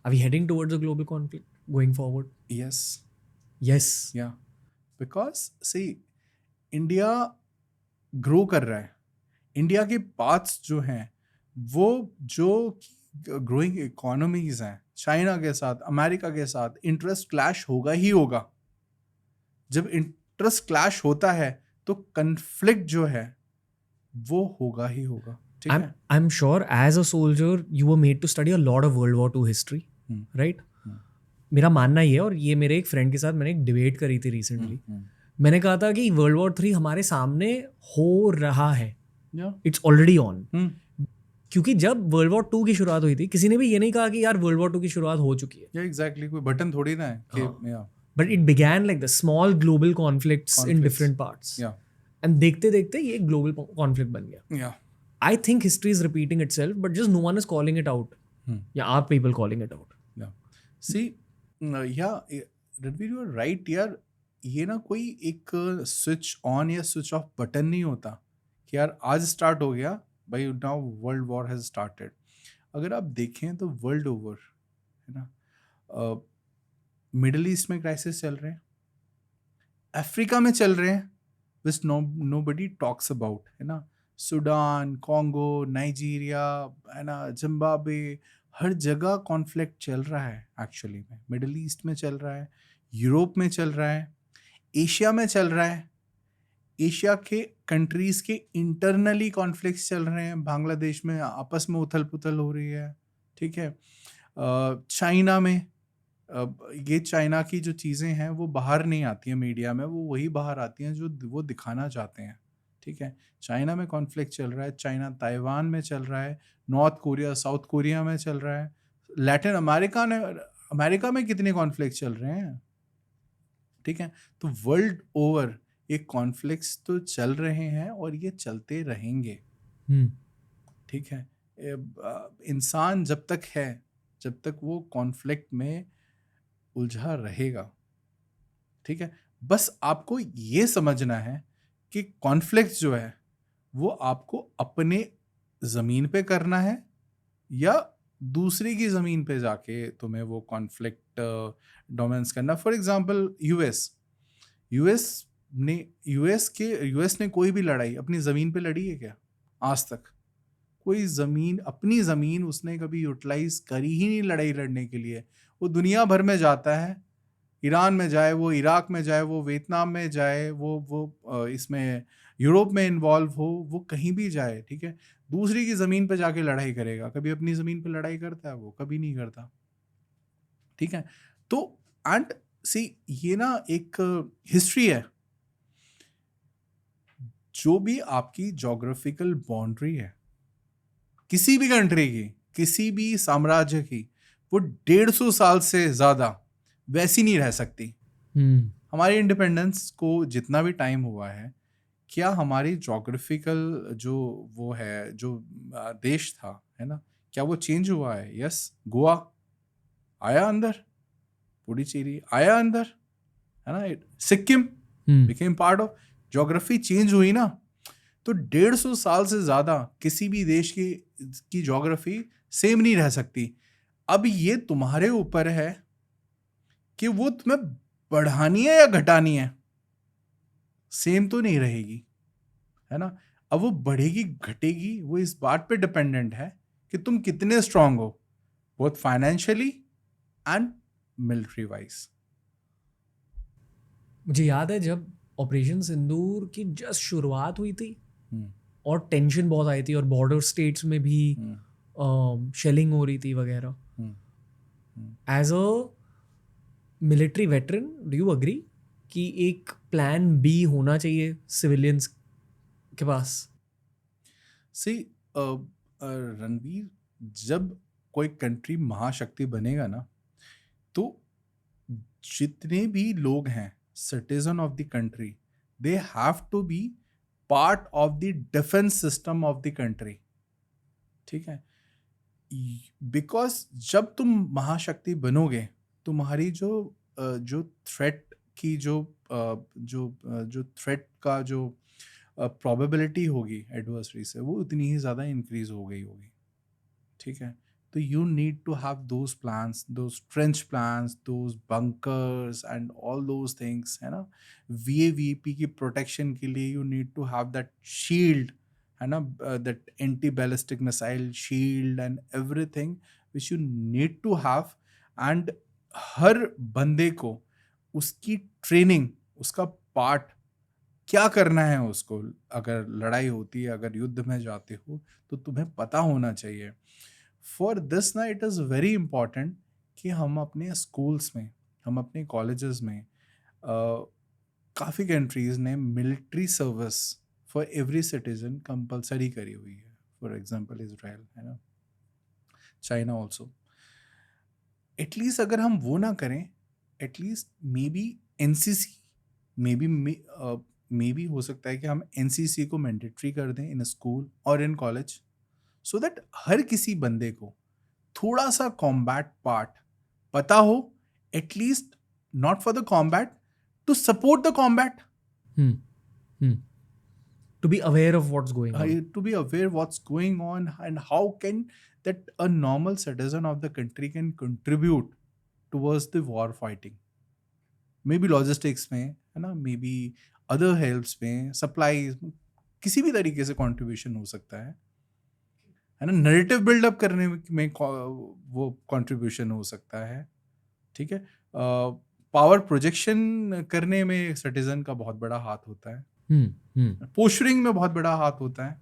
Are we heading towards a global conflict going forward? Yes. Yes. Yeah. Because see, India grow कर रहा है. India के paths जो हैं वो जो ग्रोइंग इकोनॉमीज हैं, चाइना के साथ, अमेरिका के साथ इंटरेस्ट क्लैश होगा ही होगा. जब इंटरेस्ट क्लैश होता है तो कन्फ्लिक्ट जो है वो होगा ही होगा. ठीक है. I'm sure as a soldier you were made to study a lot of World War II history, right? मेरा मानना ये है, और ये मेरे एक फ्रेंड के साथ मैंने एक डिबेट करी थी रिसेंटली. मैंने कहा था कि वर्ल्ड वॉर 3 हमारे सामने हो रहा है, इट्स ऑलरेडी ऑन. क्योंकि जब वर्ल्ड वॉर 2 की शुरुआत हुई थी किसी ने भी ये नहीं कहा कि यार वर्ल्ड वॉर 2 की शुरुआत हो चुकी है. एग्जैक्टली. कोई बटन थोड़ी ना है कि but it began like the small global conflicts in different parts, and देखते देखते ये एक ग्लोबल कॉन्फ्लिक्ट बन गया. I think history is repeating itself, but just no one is calling it out. Yeah, are people calling it out? Yeah. See, Ranveer, you are right यार. ये ना कोई एक स्विच ऑन या स्विच ऑफ बटन नहीं होता कि यार आज स्टार्ट हो गया भाई, now world war has started. अगर आप देखें तो वर्ल्ड ओवर है ना, मिडल ईस्ट में क्राइसिस चल रहे हैं, अफ्रीका में चल रहे हैं, विच नोबडी टॉक्स अबाउट, है ना. सूडान, कॉन्गो, नाइजीरिया, है ना, जिम्बाब्वे, हर जगह कॉन्फ्लिक्ट चल रहा है. एक्चुअली में मिडल ईस्ट में चल रहा है, यूरोप में चल रहा है, एशिया में चल रहा है. एशिया के कंट्रीज़ के इंटरनली कॉन्फ्लिक्ट्स चल रहे हैं. बांग्लादेश में आपस में उथल पुथल हो रही है. ठीक है. चाइना में ये चाइना की जो चीज़ें हैं वो बाहर नहीं आती हैं मीडिया में, वो वही बाहर आती हैं जो वो दिखाना चाहते हैं. ठीक है. चाइना में कॉन्फ्लिक्ट चल रहा है, चाइना ताइवान में चल रहा है, नॉर्थ कोरिया साउथ कोरिया में चल रहा है, लैटिन अमेरिका में कितने कॉन्फ्लिक्ट चल रहे हैं. ठीक है. तो वर्ल्ड ओवर ये कॉन्फ्लिक्ट्स तो चल रहे हैं और ये चलते रहेंगे. ठीक है. इंसान जब तक है, जब तक वो कॉन्फ्लिक्ट में उलझा रहेगा. ठीक है. बस आपको ये समझना है कि कॉन्फ्लिक्ट जो है वो आपको अपने ज़मीन पे करना है या दूसरे की ज़मीन पे जाके तुम्हें वो कॉन्फ्लिक्ट डोमिनेंस करना. फॉर एग्जांपल यूएस ने कोई भी लड़ाई अपनी ज़मीन पे लड़ी है क्या आज तक? कोई अपनी ज़मीन उसने कभी यूटिलाइज करी ही नहीं लड़ाई लड़ने के लिए. वो दुनिया भर में जाता है, ईरान में जाए, वो इराक में जाए, वो वियतनाम में जाए, वो इसमें यूरोप में इन्वॉल्व हो, वो कहीं भी जाए. ठीक है. दूसरी की ज़मीन पे जाके लड़ाई करेगा. कभी अपनी ज़मीन पे लड़ाई करता है? वो कभी नहीं करता. ठीक है. तो एंड सी, ये ना एक हिस्ट्री है. जो भी आपकी जोग्राफिकल बाउंड्री है किसी भी कंट्री की, किसी भी साम्राज्य की, वो 150 साल से ज़्यादा वैसी नहीं रह सकती. हमारी इंडिपेंडेंस को जितना भी टाइम हुआ है, क्या हमारी जोग्राफिकल जो वो है, जो देश था, है ना, क्या वो चेंज हुआ है? यस. गोवा आया अंदर, पुडुचेरी आया अंदर, है ना, Sikkim became part of. Geography change हुई ना. तो 150 साल से ज़्यादा किसी भी देश की जोग्राफी सेम नहीं रह सकती. अब ये तुम्हारे ऊपर है कि वो तुम्हें बढ़ानी है या घटानी है. सेम तो नहीं रहेगी, है ना. अब वो बढ़ेगी घटेगी वो इस बात पे डिपेंडेंट है कि तुम कितने स्ट्रांग हो, both financially and military wise. मुझे याद है जब ऑपरेशन सिंदूर की जस्ट शुरुआत हुई थी और टेंशन बहुत आई थी और बॉर्डर स्टेट्स में भी शेलिंग हो रही थी वगैरह. As a military veteran, do you agree कि एक प्लान बी होना चाहिए सिविलियंस के पास? सी रणवीर, जब कोई कंट्री महाशक्ति बनेगा ना, तो जितने भी लोग हैं citizen of the country, they have to be part of the defence system of the country. ठीक है. बिकॉज जब तुम महाशक्ति बनोगे, तुम्हारी जो थ्रेट की जो थ्रेट का जो प्रोबेबिलिटी होगी एडवर्सरी से, वो उतनी ही ज़्यादा इंक्रीज हो गई होगी. ठीक है. तो you need to have those plans, those trench plans, those bunkers and all those things, है ना. VAVP की protection के लिए you need to have that shield, है ना, that anti-ballistic missile shield and everything which you need to have. And हर बंदे को उसकी ट्रेनिंग, उसका पार्ट क्या करना है उसको, अगर लड़ाई होती है, अगर युद्ध में जाते हो तो तुम्हें पता होना चाहिए. फॉर दिस ना इट इज़ वेरी इम्पॉर्टेंट कि हम अपने स्कूल्स में, हम अपने कॉलेजेस में, काफ़ी कंट्रीज़ ने military service for every citizen compulsory करी हुई है. फॉर एग्जांपल इजराइल, है ना, चाइना ऑल्सो. एटलीस्ट अगर हम वो ना करें, at least may be NCC, may be हो सकता है कि हम एनसीसी को मैंडेटरी कर दें इन स्कूल और इन कॉलेज, सो दैट हर किसी बंदे को थोड़ा सा कॉम्बैट पार्ट पता हो, at least not for the combat, to support the combat, To be aware of what's going on. to be aware what's going on and how can that a normal citizen of the country can contribute towards the war fighting. Maybe logistics में, है ना, maybe other helps में, supplies, किसी भी तरीके से contribution हो सकता है ना. नरेटिव बिल्डअप करने में वो कंट्रीब्यूशन हो सकता है, ठीक है. पावर प्रोजेक्शन करने में सिटीजन का बहुत बड़ा हाथ होता है. पोस्चरिंग में बहुत बड़ा हाथ होता है.